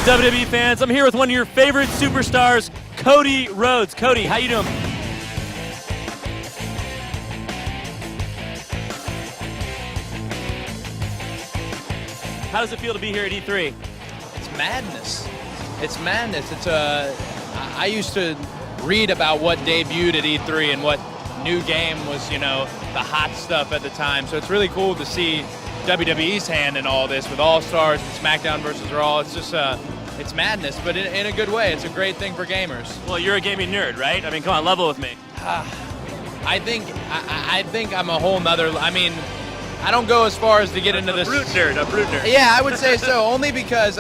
WWE fans? I'm here with one of your favorite superstars, Cody Rhodes. Cody, how you doing? How does it feel to be here at E3? It's madness. It's madness. I used to read about what debuted at E3 and what new game was, the hot stuff at the time. So it's really cool to see WWE's hand in all this with All Stars and SmackDown versus Raw. It's just, it's madness, but in a good way. It's a great thing for gamers. Well, you're a gaming nerd, right? I mean, come on, level with me. I think I'm a whole nother. I don't go as far as to get into this. A brute nerd. Yeah, I would say so. Only because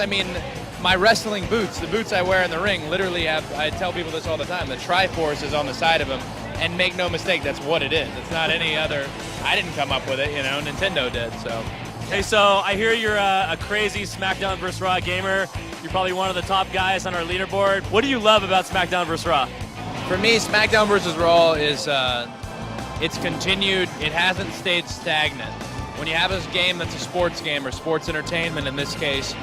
my wrestling boots, the boots I wear in the ring, literally have. I tell people this all the time. The Triforce is on the side of them, and make no mistake, that's what it is. It's not any other. I didn't come up with it. Nintendo did. So. Hey, so I hear you're a crazy SmackDown vs. Raw gamer. You're probably one of the top guys on our leaderboard. What do you love about SmackDown vs. Raw? For me, SmackDown vs. Raw is it's continued. It hasn't stayed stagnant. When you have a game that's a sports game or sports entertainment in this case,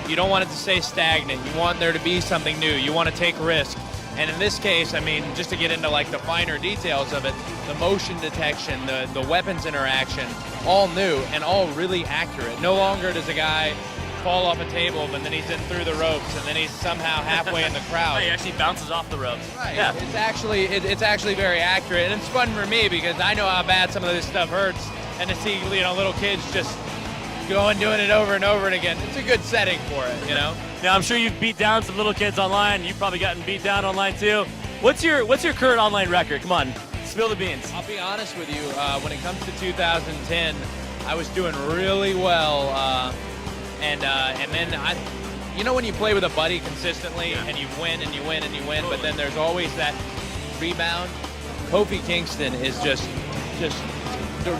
you don't want it to stay stagnant. You want there to be something new. You want to take risk. And in this case, just to get into the finer details of it, the motion detection, the weapons interaction, all new and all really accurate. No longer does a guy fall off a table, but then he's in through the ropes, and then he's somehow halfway in the crowd. He actually bounces off the ropes. Right. Yeah. It's actually very accurate, and it's fun for me because I know how bad some of this stuff hurts, and to see little kids just doing it over and over and again, it's a good setting for it, Now I'm sure you've beat down some little kids online. You've probably gotten beat down online too. What's your current online record? Come on, spill the beans. I'll be honest with you. When it comes to 2010, I was doing really well, and then when you play with a buddy consistently and you win and you win and you win, but then there's always that rebound. Kofi Kingston is just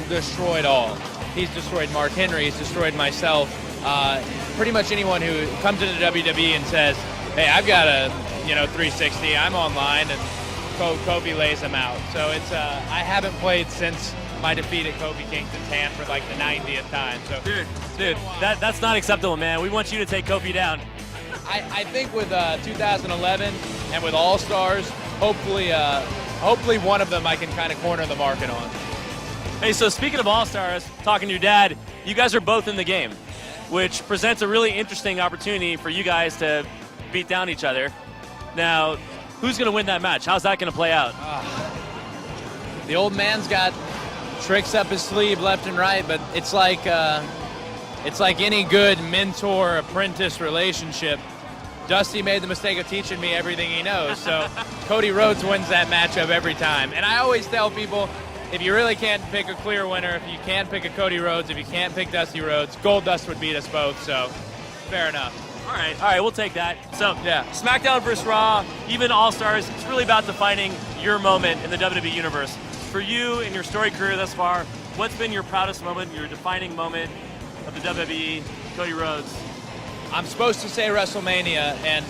destroyed all. He's destroyed Mark Henry. He's destroyed myself. Pretty much anyone who comes into WWE and says, "Hey, I've got a 360. I'm online," and Kofi lays them out. So it's I haven't played since my defeat at Kofi Kingston's hand for the 90th time. So dude, that's not acceptable, man. We want you to take Kofi down. I think with 2011 and with All Stars, hopefully one of them I can kind of corner the market on. Hey, so speaking of All Stars, talking to your dad, you guys are both in the game, which presents a really interesting opportunity for you guys to beat down each other. Now, who's going to win that match? How's that going to play out? The old man's got tricks up his sleeve left and right, but it's like any good mentor-apprentice relationship. Dusty made the mistake of teaching me everything he knows, so Cody Rhodes wins that matchup every time. And I always tell people, if you really can't pick a clear winner, if you can't pick a Cody Rhodes, if you can't pick Dusty Rhodes, Gold Dust would beat us both, so fair enough. All right, we'll take that. So, yeah. SmackDown vs. Raw, even All Stars, it's really about defining your moment in the WWE Universe. For you in your story career thus far, what's been your proudest moment, your defining moment of the WWE, Cody Rhodes? I'm supposed to say WrestleMania, and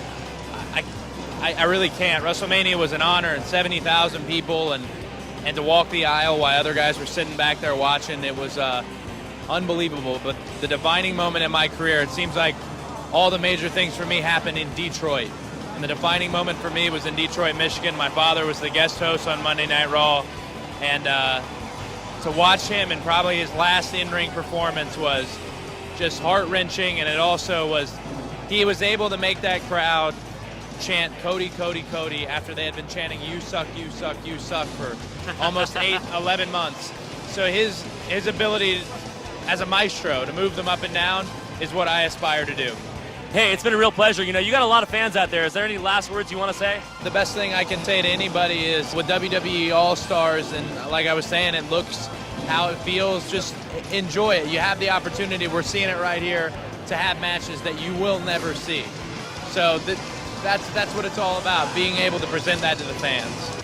I really can't. WrestleMania was an honor, and 70,000 people, and to walk the aisle while other guys were sitting back there watching, it was unbelievable. But the defining moment in my career, it seems like all the major things for me happened in Detroit. And the defining moment for me was in Detroit, Michigan. My father was the guest host on Monday Night Raw. And to watch him in probably his last in-ring performance was just heart-wrenching. And it also was, he was able to make that crowd chant Cody, Cody, Cody after they had been chanting you suck, you suck, you suck for almost 11 months. So his ability as a maestro to move them up and down is what I aspire to do. Hey, it's been a real pleasure. You got a lot of fans out there. Is there any last words you want to say? The best thing I can say to anybody is with WWE All Stars, and like I was saying, it looks how it feels, just enjoy it. You have the opportunity, we're seeing it right here, to have matches that you will never see. So that's what it's all about, being able to present that to the fans.